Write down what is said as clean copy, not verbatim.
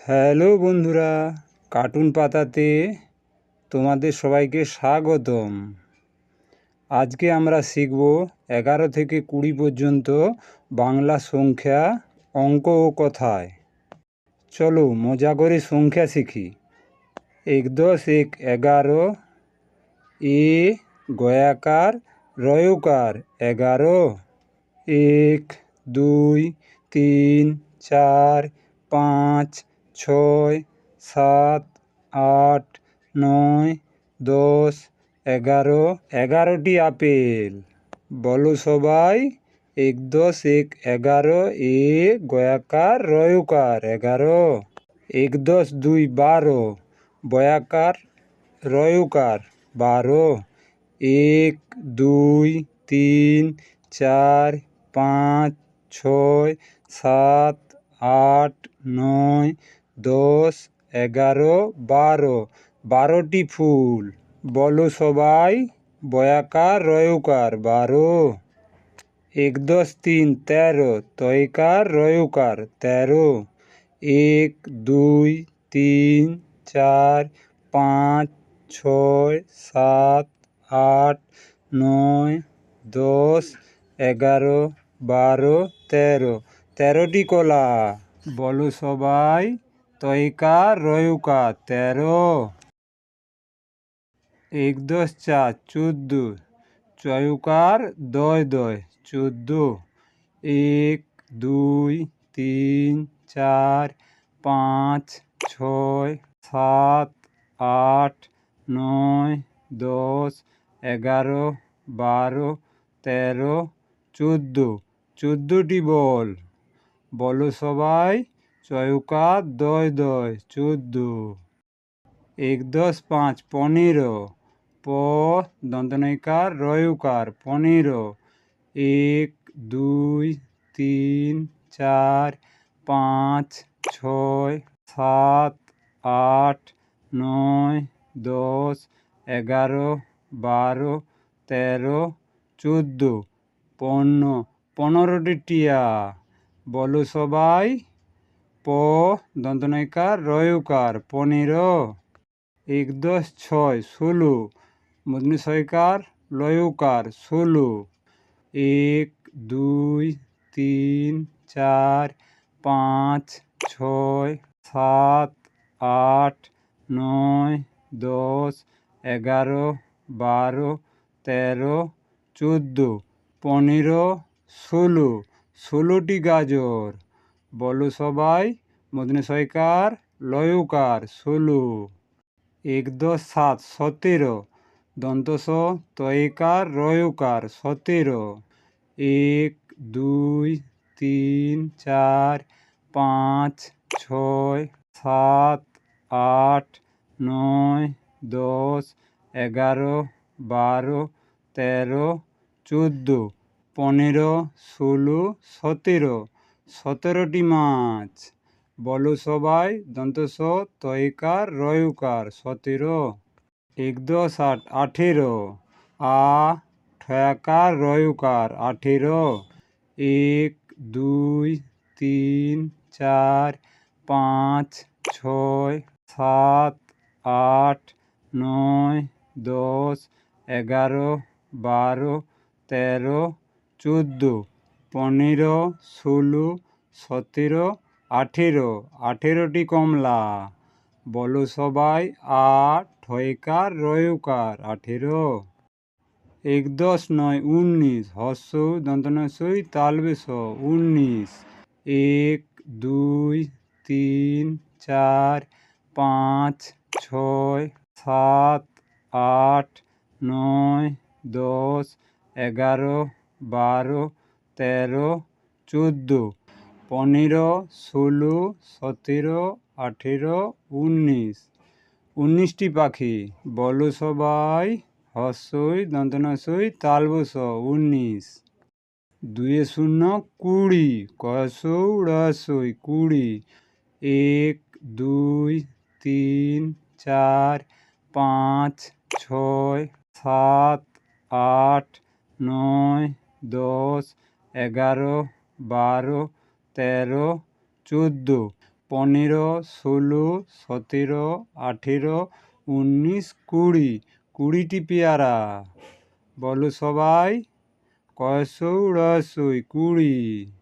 Hello বন্ধুরা, cartoon পাতাতে তোমাদের সবাইকে স্বাগতম। আজকে আমরা শিখব 11 থেকে 20 পর্যন্ত বাংলা সংখ্যা, অঙ্ক ও কথায়। চলো মজা করে সংখ্যা শিখি। 1 10 1 11, এ গয়াকার রয়কার 11। 1 2 3 4 5 6 7 8 9 10 11। 11টি আপেল। বলো সবাই। 1 10 1 11, এ গয়াকার রয়কার 11। 1 10 2 12, বয়াকার রয়কার 12। 1 2 3 4 5 6 7 8 9 10 11 12। 12টি ফুল। বলো সবাই। বয়াকার রয়কার 12। 1 10 3 13, তয়কার রয়কার 13। 1 2 3 4 5 6 7 8 9 10 11 12 13। 13টি কলা। বলো সবাই। তয়কার রয়কার 13। 1 10 4 14, চয়কার দয় দয় 14। 1 2 3 4 5 6 7 8 9 10 11 12 13 14। 14টি বল। বলো সবাই। চয়কার দয় দয় 14। 1 10 5 15, প দন্তনয়কার রয়কার 15। 1 2 3 4 5 6 7 8 9 10 11 12 13 14। 15টি টিয়া। বলো সবাই। প দন্তনয়কার রয়কার 15। 1 10 6 16, মূর্ধন্য ষয়কার লয়কার 16। 1 2 3 4 5 6 7 8 9 10 11 12 13 14। 15 16, 16টি গাজর। বলো সবাই। মূর্ধন্য ষয়কার লয়কার 16। 1 10 7 17, দন্তস তয়কার রয়কার 17। 1 2 3 4 5 6 7 8 9 10 11 12 13 14। 15 16 17, 17টি মাছ। বলো সবাই। দন্তস তয়কার রয়কার 17। 1 10 8 18, আ ঠয়াকার রয়কার 18। 1 2 3 4 5 6 7 8 9 10 11 12 13 14। 15 16 17 18, 18টি কমলা। বলো সবাই। আ ঠয়কার রয়কার 18। 1 10 9 19, হস্য দন্তনস্যই তালবেশ 19। 1 2 3 4 5 6 7 8 9 10 11 12 13 14। 15 16 17 18 19, 19টি পাখি। বলো সবাই। হস্যই দন্তনস্যই তালবশ 19। 2 0 20, কসৌ রসই 20। 1 2 3 4 5 6 7 8 9 10 11 12 13 14। 15, 16, 17, 18, 19, 20। 20টি পেয়ারা। বলো সবাই। কয়সৌ রসই 20।